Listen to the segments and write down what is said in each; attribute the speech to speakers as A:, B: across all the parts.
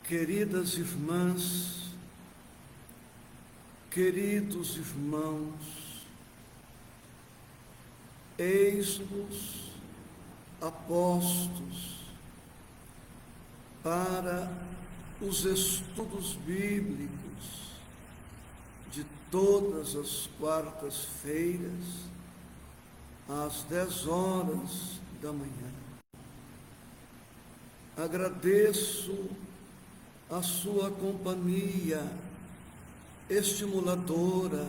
A: Queridas irmãs, queridos irmãos, eis-nos apostos para os estudos bíblicos de todas as quartas-feiras, às 10 horas da manhã. Agradeço a sua companhia estimuladora,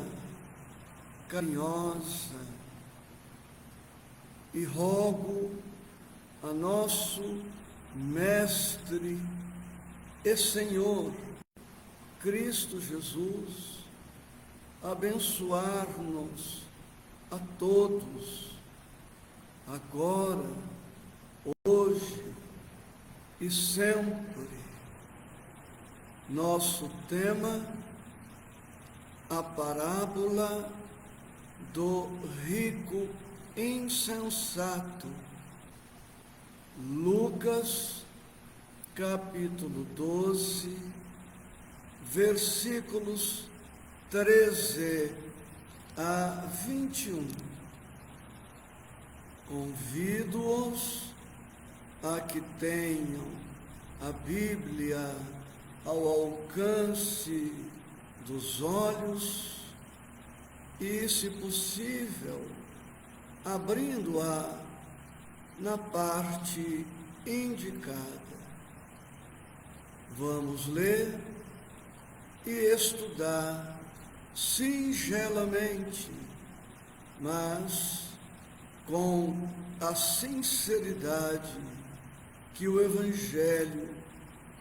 A: carinhosa, e rogo a nosso Mestre e Senhor Cristo Jesus abençoar-nos a todos, agora, hoje e sempre. Nosso tema, a parábola do rico insensato. Lucas, capítulo 12, versículos 13 a 21. Convido-os a que tenham a Bíblia ao alcance dos olhos e, se possível, abrindo-a na parte indicada. Vamos ler e estudar singelamente, mas com a sinceridade que o Evangelho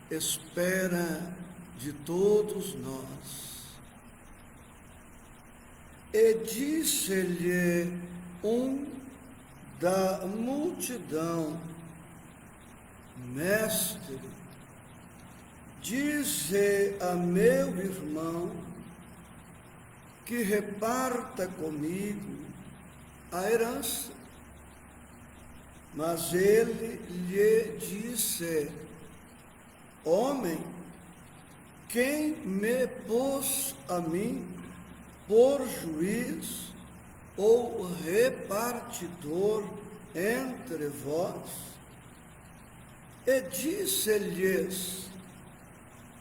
A: espera de todos nós. E disse-lhe um da multidão: Mestre, dize a meu irmão que reparta comigo a herança. Mas ele lhe disse: Homem, quem me pôs a mim por juiz ou repartidor entre vós? E disse-lhes: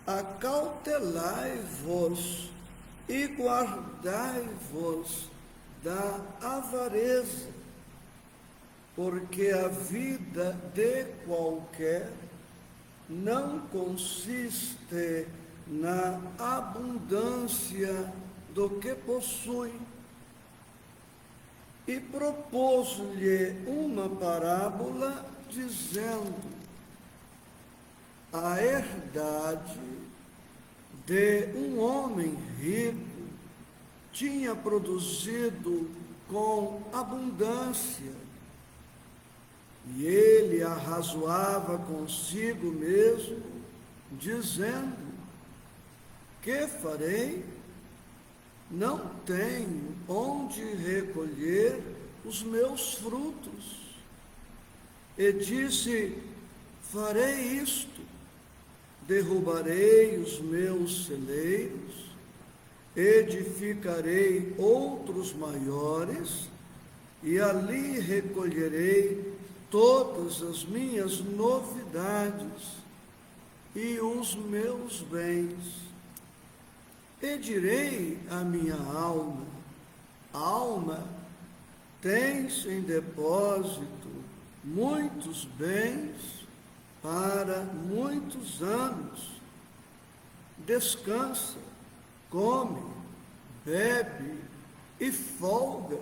A: Acautelai-vos e guardai-vos da avareza, porque a vida de qualquer não consiste na abundância do que possui. E propôs-lhe uma parábola, dizendo: a herdade de um homem rico tinha produzido com abundância, e ele arrazoava consigo mesmo, dizendo: que farei? Não tenho onde recolher os meus frutos. E disse: farei isto, derrubarei os meus celeiros, edificarei outros maiores, e ali recolherei todas as minhas novidades e os meus bens. E direi à minha alma: alma, tens em depósito muitos bens para muitos anos. Descansa, come, bebe e folga.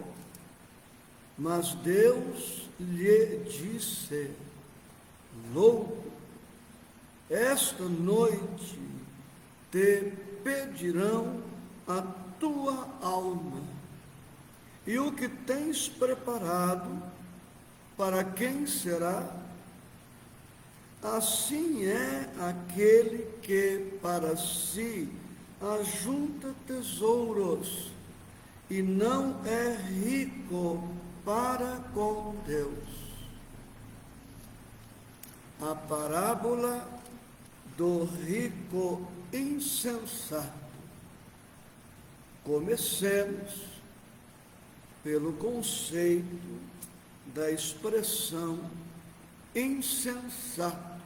A: Mas Deus lhe disse: louco, esta noite te pedirão a tua alma, e o que tens preparado, para quem será? Assim é aquele que para si ajunta tesouros e não é rico para com Deus. A parábola do rico insensato. Comecemos pelo conceito da expressão insensato.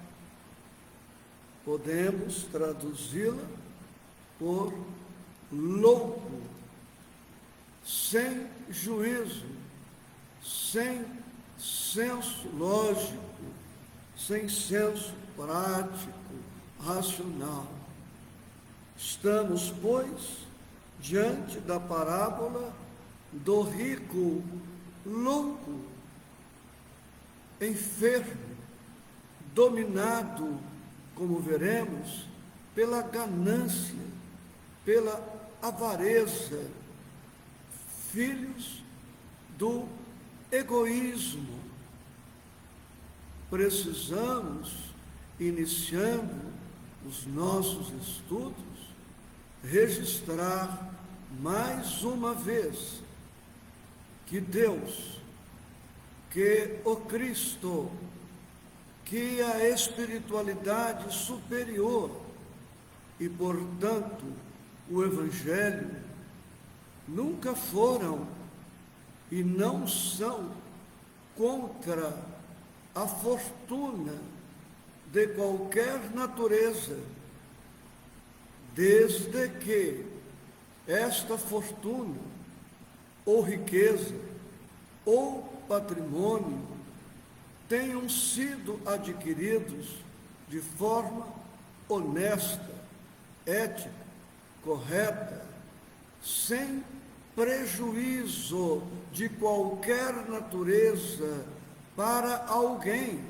A: Podemos traduzi-la por louco, sem juízo, sem senso lógico, sem senso prático, racional. Estamos, pois, diante da parábola do rico louco, enfermo, dominado, como veremos, pela ganância, pela avareza, filhos do egoísmo. Precisamos, iniciando os nossos estudos, registrar mais uma vez que Deus, que o Cristo, que a espiritualidade superior e, portanto, o Evangelho nunca foram e não são contra a fortuna de qualquer natureza, desde que esta fortuna, ou riqueza, ou patrimônio, tenham sido adquiridos de forma honesta, ética, correta, sem prejuízo de qualquer natureza para alguém.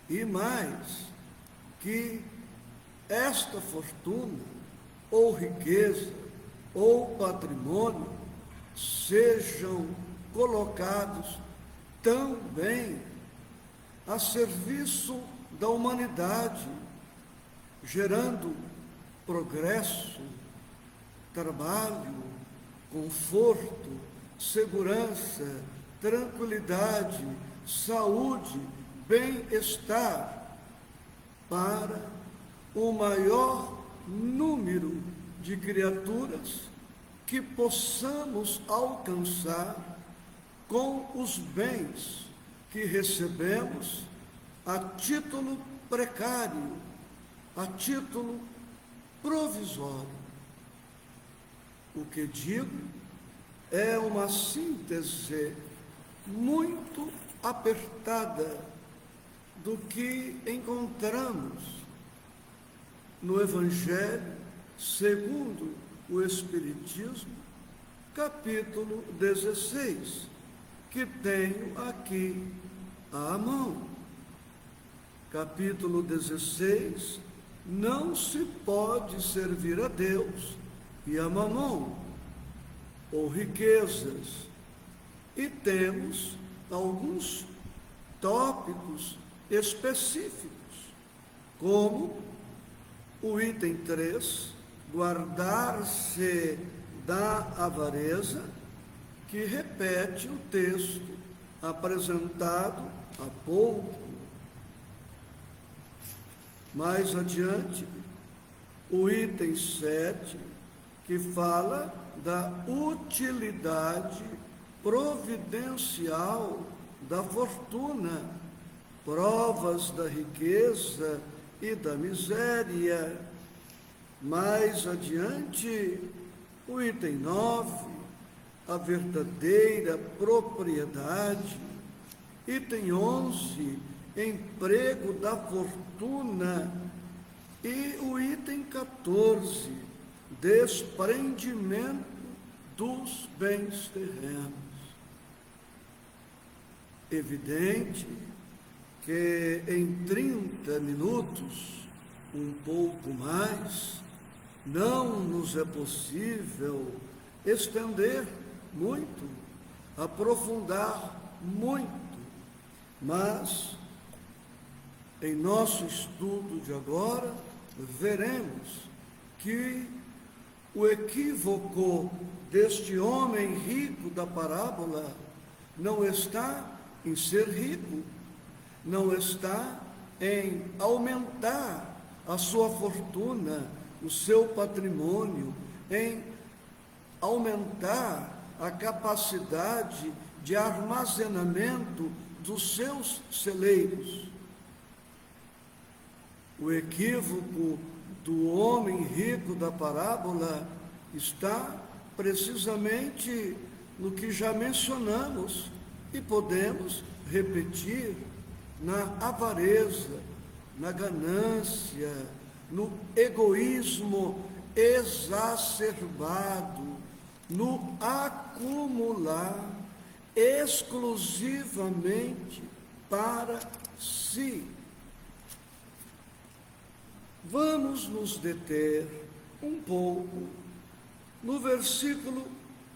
A: E mais, que esta fortuna, ou riqueza, ou patrimônio, sejam colocados também a serviço da humanidade, gerando progresso, trabalho, conforto, segurança, tranquilidade, saúde, bem-estar para o maior número de criaturas que possamos alcançar com os bens que recebemos a título precário, a título provisório. O que digo é uma síntese muito apertada do que encontramos no Evangelho segundo o Espiritismo, capítulo 16, que tenho aqui à mão. Capítulo 16, não se pode servir a Deus e a mamão, ou riquezas. E temos alguns tópicos específicos, como o item 3, guardar-se da avareza, que repete o texto apresentado há pouco. Mais adiante, o item 7, que fala da utilidade providencial da fortuna, provas da riqueza e da miséria. Mais adiante, o item 9, a verdadeira propriedade. Item 11, emprego da fortuna. E o item 14, desprendimento dos bens terrenos. Evidente que em 30 minutos, um pouco mais, não nos é possível estender muito, aprofundar muito, mas em nosso estudo de agora veremos que o equívoco deste homem rico da parábola não está em ser rico, não está em aumentar a sua fortuna, o seu patrimônio, em aumentar a capacidade de armazenamento dos seus celeiros. O equívoco do homem rico da parábola está precisamente no que já mencionamos e podemos repetir: na avareza, na ganância, no egoísmo exacerbado, no acumular exclusivamente para si. Vamos nos deter um pouco no versículo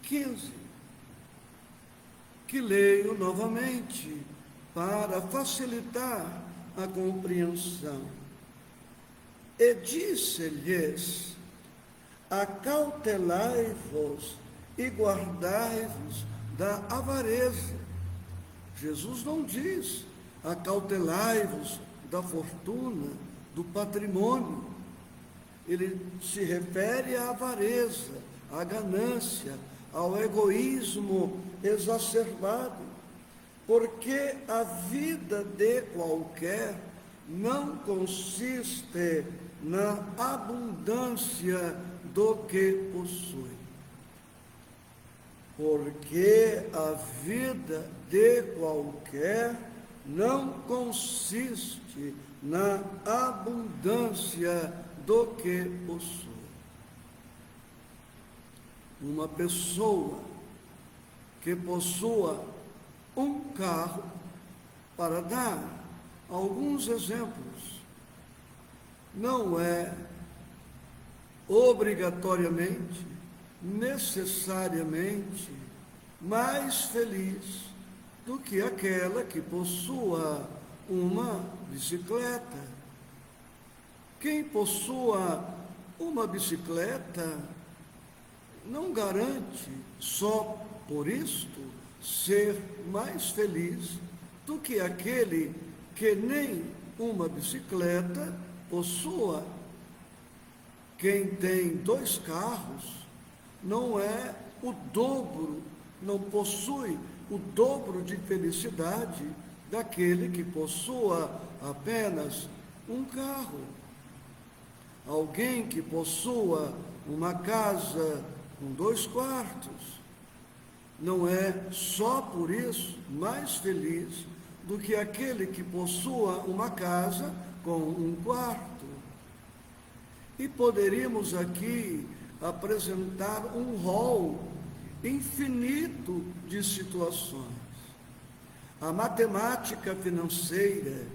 A: 15, que leio novamente para facilitar a compreensão. E disse-lhes: acautelai-vos e guardai-vos da avareza. Jesus não diz: acautelai-vos da fortuna, do patrimônio. Ele se refere à avareza, à ganância, ao egoísmo exacerbado, porque a vida de qualquer não consiste na abundância do que possui. Porque a vida de qualquer não consiste na abundância do que possui. Uma pessoa que possua um carro, para dar alguns exemplos, não é obrigatoriamente, necessariamente, mais feliz do que aquela que possua uma bicicleta. Quem possua uma bicicleta não garante, só por isto, ser mais feliz do que aquele que nem uma bicicleta possua. Quem tem 2 carros não é o dobro, não possui o dobro de felicidade daquele que possua apenas um carro. Alguém que possua uma casa com 2 quartos não é só por isso mais feliz do que aquele que possua uma casa com 1 quarto. E poderíamos aqui apresentar um rol infinito de situações. A matemática financeira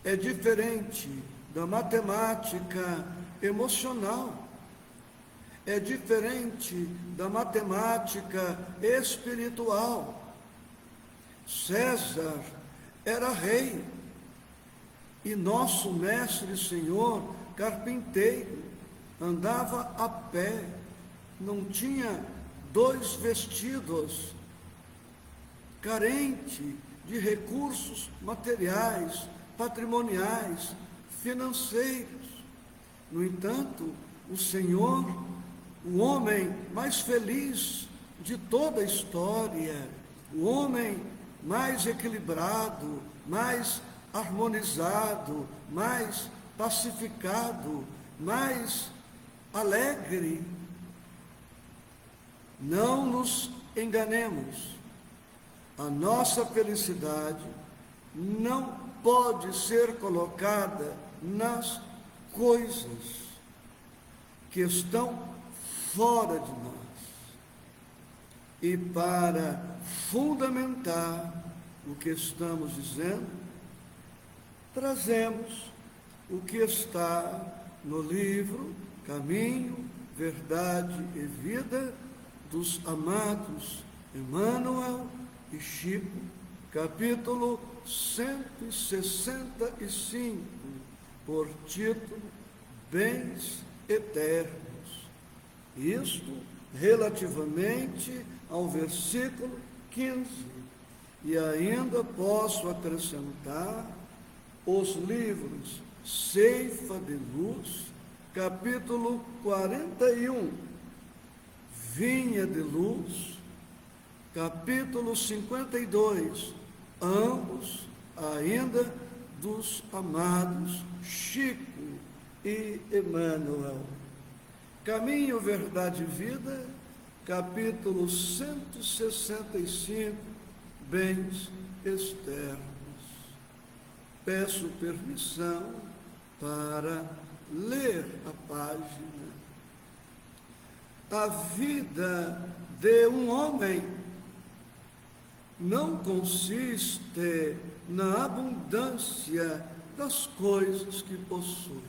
A: é diferente da matemática emocional, é diferente da matemática espiritual. César era rei e nosso mestre e Senhor carpinteiro, andava a pé, não tinha 2 vestidos, carente de recursos materiais, patrimoniais, financeiros. No entanto, o Senhor, o homem mais feliz de toda a história, o homem mais equilibrado, mais harmonizado, mais pacificado, mais alegre. Não nos enganemos, a nossa felicidade não pode ser colocada nas coisas que estão fora de nós. E para fundamentar o que estamos dizendo, trazemos o que está no livro Caminho, Verdade e Vida dos amados Emmanuel e Chico, capítulo 165, por título Bens Eternos. Isto relativamente ao versículo 15. E ainda posso acrescentar os livros Ceifa de Luz, capítulo 41, Vinha de Luz, capítulo 52, ambos ainda dos amados Chico e Emmanuel. Caminho, Verdade e Vida, capítulo 165, Bens Externos. Peço permissão para ler a página. A vida de um homem não consiste na abundância das coisas que possui.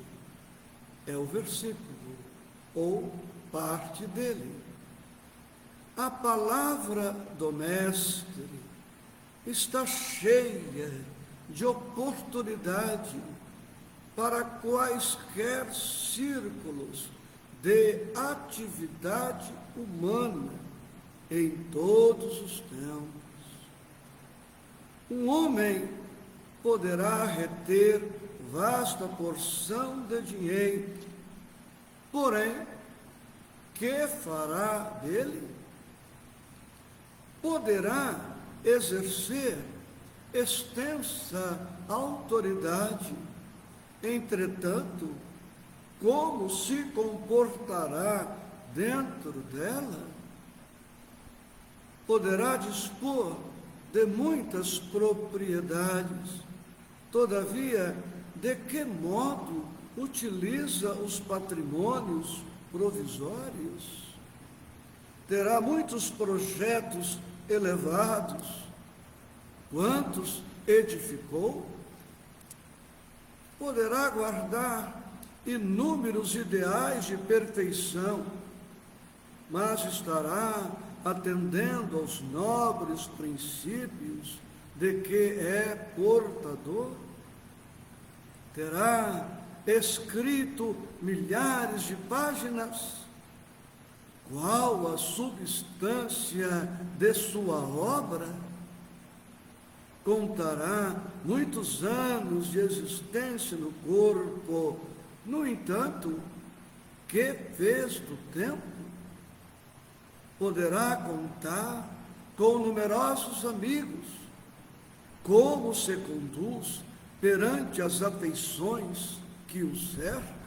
A: É o versículo, ou parte dele. A palavra do Mestre está cheia de oportunidade para quaisquer círculos de atividade humana em todos os tempos. Um homem poderá reter vasta porção de dinheiro, porém, que fará dele? Poderá exercer extensa autoridade, entretanto, como se comportará dentro dela? Poderá dispor de muitas propriedades, todavia, de que modo utiliza os patrimônios provisórios? Terá muitos projetos elevados. Quantos edificou? Poderá guardar inúmeros ideais de perfeição, mas estará atendendo aos nobres princípios de que é portador? Terá escrito milhares de páginas? Qual a substância de sua obra? Contará muitos anos de existência no corpo. No entanto, que fez do tempo? Poderá contar com numerosos amigos. Como se conduz perante as afeições que o cercam?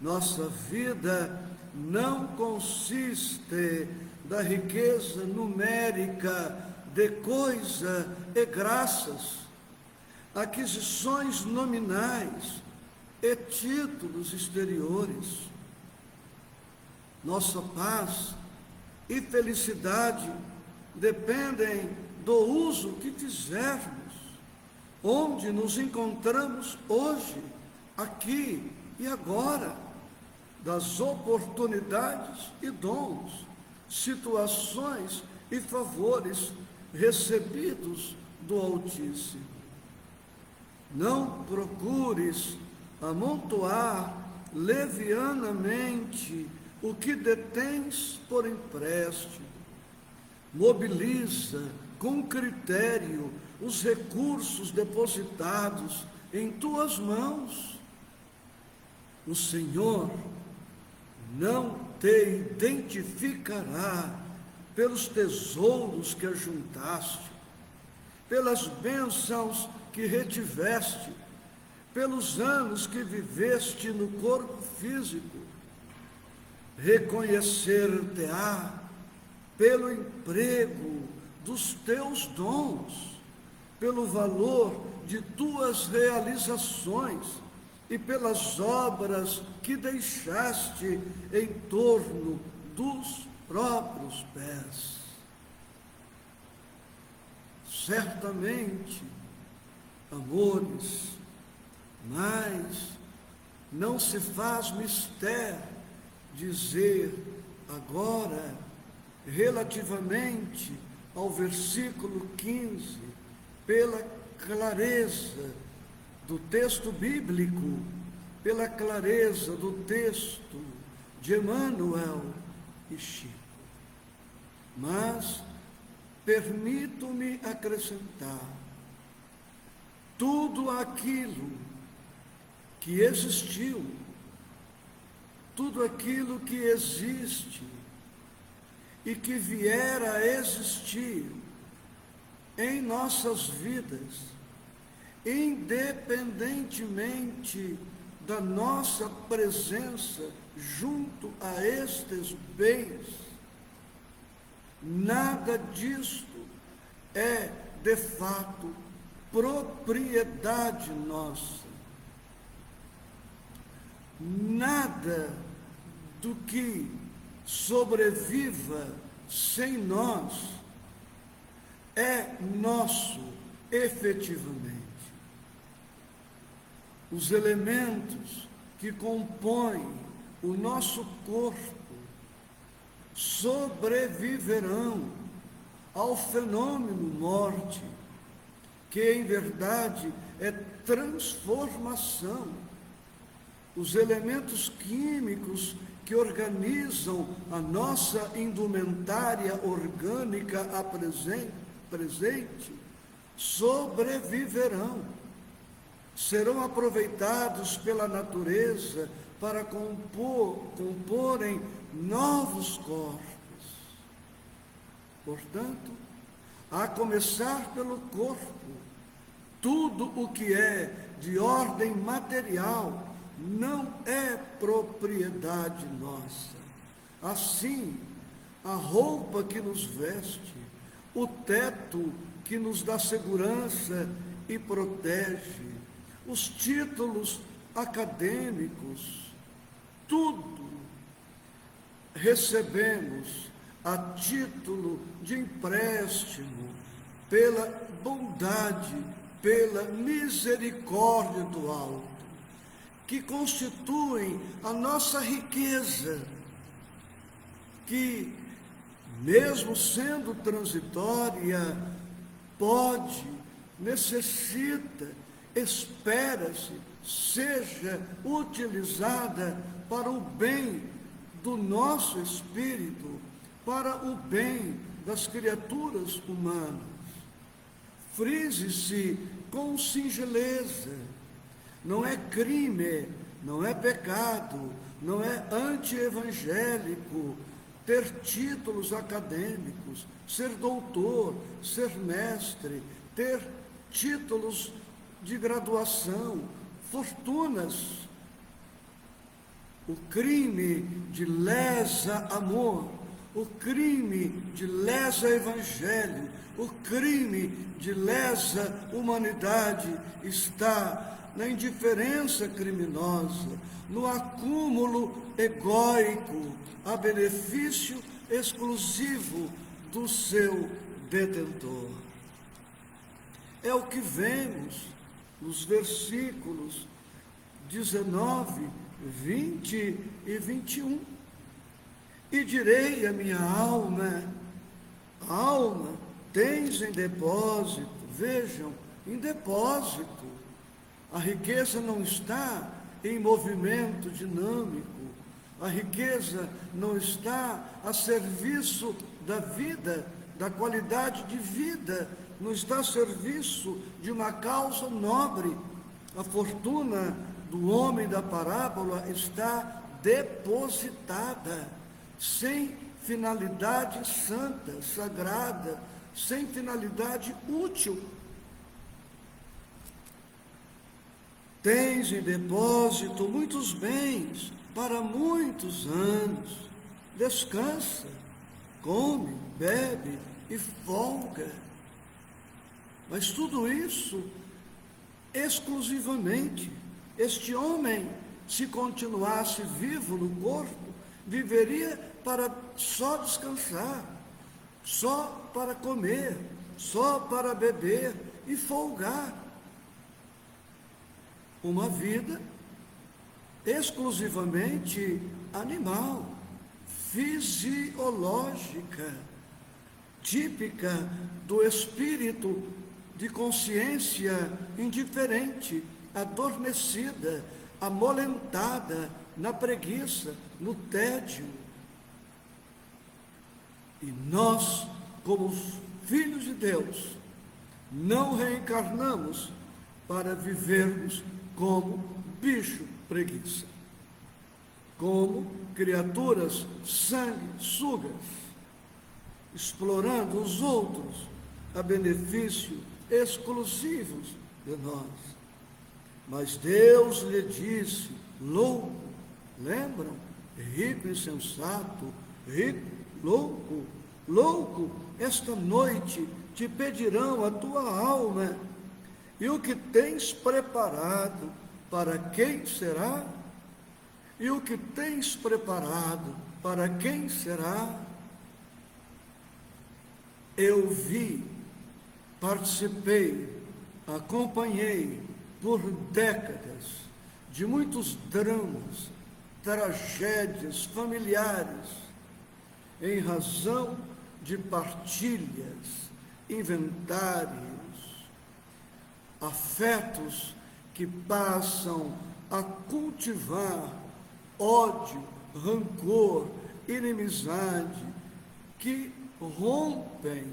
A: Nossa vida não consiste da riqueza numérica de coisa e graças, aquisições nominais e títulos exteriores. Nossa paz e felicidade dependem do uso que fizermos, onde nos encontramos hoje, aqui e agora, das oportunidades e dons, situações e favores recebidos do Altíssimo. Não procures amontoar levianamente o que detens por empréstimo. Mobiliza com critério os recursos depositados em tuas mãos. O Senhor não te identificará pelos tesouros que ajuntaste, pelas bênçãos que retiveste, pelos anos que viveste no corpo físico. Reconhecer-te-á pelo emprego dos teus dons, pelo valor de tuas realizações e pelas obras que deixaste em torno dos próprios pés. Certamente, amores, mas não se faz mistério dizer agora, relativamente ao versículo 15, pela clareza do texto bíblico, pela clareza do texto de Emmanuel e Chico. Mas permito-me acrescentar tudo aquilo que existiu, tudo aquilo que existe e que vier a existir em nossas vidas, independentemente da nossa presença junto a estes bens, nada disto é, de fato, propriedade nossa. Nada do que sobreviva sem nós é nosso efetivamente. Os elementos que compõem o nosso corpo sobreviverão ao fenômeno morte, que em verdade é transformação. Os elementos químicos que organizam a nossa indumentária orgânica presente sobreviverão, serão aproveitados pela natureza para comporem novos corpos. Portanto, a começar pelo corpo, tudo o que é de ordem material não é propriedade nossa. Assim, a roupa que nos veste, o teto que nos dá segurança e protege, os títulos acadêmicos, tudo recebemos a título de empréstimo, pela bondade, pela misericórdia do alto, que constituem a nossa riqueza, que, mesmo sendo transitória, pode, necessita, espera-se, seja utilizada para o bem do nosso espírito, para o bem das criaturas humanas. Frise-se com singeleza. Não é crime, não é pecado, não é anti-evangélico ter títulos acadêmicos, ser doutor, ser mestre, ter títulos de graduação, fortunas. O crime de lesa amor, o crime de lesa evangelho, o crime de lesa humanidade está na indiferença criminosa, no acúmulo egóico, a benefício exclusivo do seu detentor. É o que vemos nos versículos 19, 20 e 21. E direi à minha alma, alma, tens em depósito, vejam, em depósito. A riqueza não está em movimento dinâmico, a riqueza não está a serviço da vida, da qualidade de vida, não está a serviço de uma causa nobre. A fortuna do homem da parábola está depositada, sem finalidade santa, sagrada, sem finalidade útil. Tens em depósito muitos bens para muitos anos. Descansa, come, bebe e folga. Mas tudo isso exclusivamente. Este homem, se continuasse vivo no corpo, viveria para só descansar, só para comer, só para beber e folgar. Uma vida exclusivamente animal, fisiológica, típica do espírito de consciência indiferente, adormecida, amolentada na preguiça, no tédio. E nós, como filhos de Deus, não reencarnamos para vivermos como bicho preguiça, como criaturas sanguessugas, explorando os outros a benefício exclusivos de nós. Mas Deus lhe disse: louco, lembram? Rico, insensato, rico, louco, louco, esta noite te pedirão a tua alma, e o que tens preparado, para quem será? E o que tens preparado, para quem será? Eu vi, participei, acompanhei por décadas de muitos dramas, tragédias familiares, em razão de partilhas, inventários, afetos que passam a cultivar ódio, rancor, inimizade, que rompem,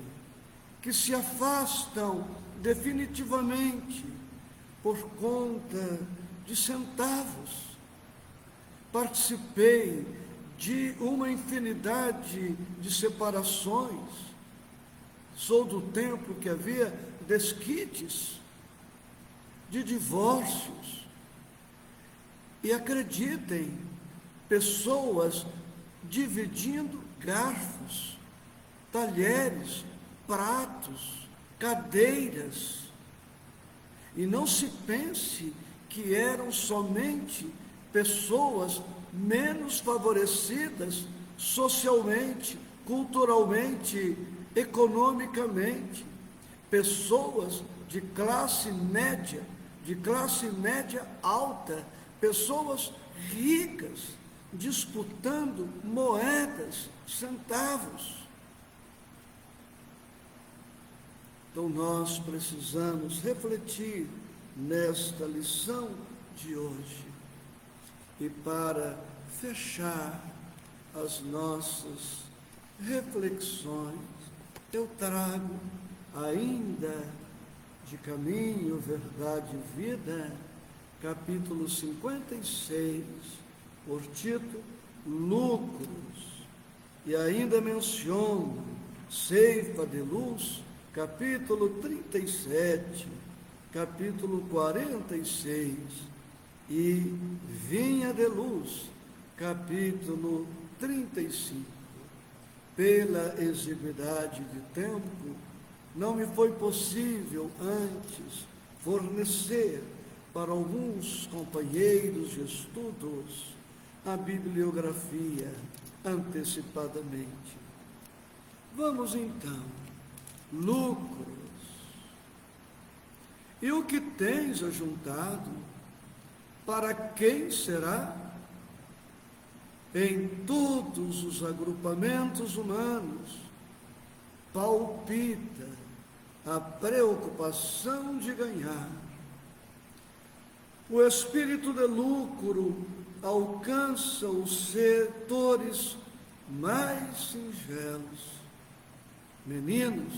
A: que se afastam definitivamente por conta de centavos. Participei de uma infinidade de separações. Sou do tempo que havia desquites, de divórcios. E acreditem, pessoas dividindo garfos, talheres, pratos, cadeiras. E não se pense que eram somente pessoas menos favorecidas socialmente, culturalmente, economicamente, pessoas de classe média alta, pessoas ricas, disputando moedas, centavos. Então nós precisamos refletir nesta lição de hoje. E para fechar as nossas reflexões, eu trago ainda de Caminho, Verdade e Vida, capítulo 56, por título Lucros, e ainda menciono Ceifa de Luz, capítulo 37, capítulo 46, e Vinha de Luz, capítulo 35. Pela exiguidade de tempo, não me foi possível antes fornecer para alguns companheiros de estudos a bibliografia antecipadamente. Vamos então, lucros. E o que tens ajuntado, para quem será? Em todos os agrupamentos humanos, palpita a preocupação de ganhar. O espírito de lucro alcança os setores mais singelos. Meninos,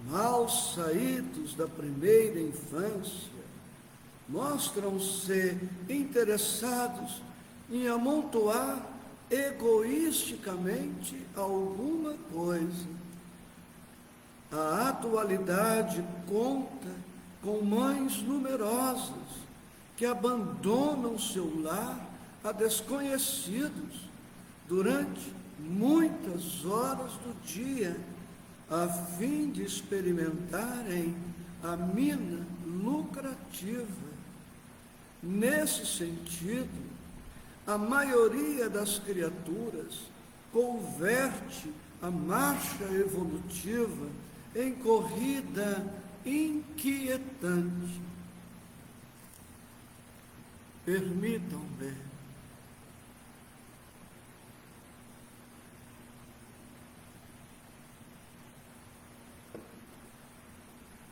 A: mal saídos da primeira infância, mostram-se interessados em amontoar egoisticamente alguma coisa. A atualidade conta com mães numerosas que abandonam seu lar a desconhecidos durante muitas horas do dia, a fim de experimentarem a mina lucrativa. Nesse sentido, a maioria das criaturas converte a marcha evolutiva em corrida inquietante. Permitam-me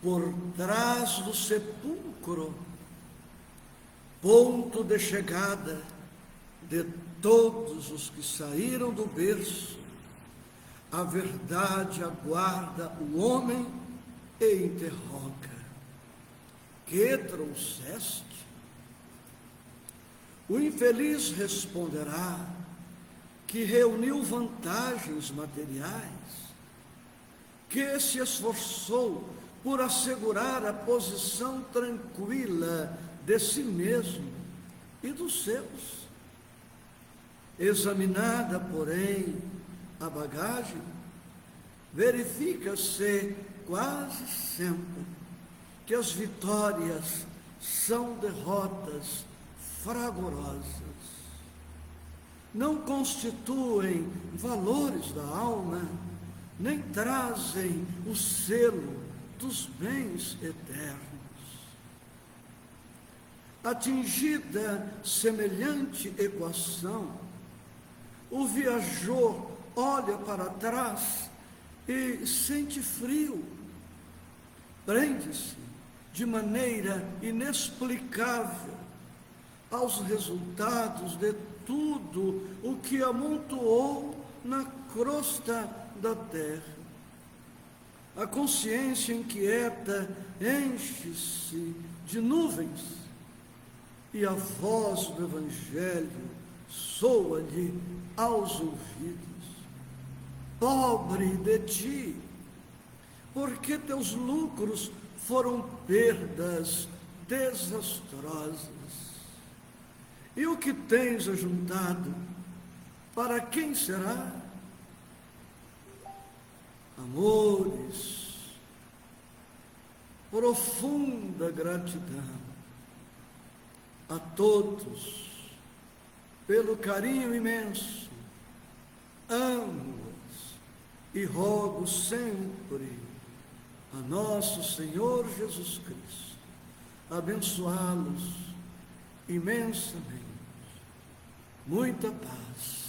A: por trás do sepulcro, ponto de chegada de todos os que saíram do berço, a verdade aguarda o homem e interroga: que trouxeste? O infeliz responderá que reuniu vantagens materiais, que se esforçou por assegurar a posição tranquila de si mesmo e dos seus. Examinada, porém, a bagagem, verifica-se quase sempre que as vitórias são derrotas fragorosas. Não constituem valores da alma, nem trazem o selo dos bens eternos. Atingida semelhante equação, o viajor olha para trás e sente frio, prende-se de maneira inexplicável aos resultados de tudo o que amontoou na crosta da terra. A consciência inquieta enche-se de nuvens e a voz do Evangelho soa-lhe aos ouvidos: pobre de ti, porque teus lucros foram perdas desastrosas. E o que tens ajuntado, para quem será? Amores, profunda gratidão a todos pelo carinho imenso. Amo-os e rogo sempre a nosso Senhor Jesus Cristo abençoá-los imensamente. Muita paz.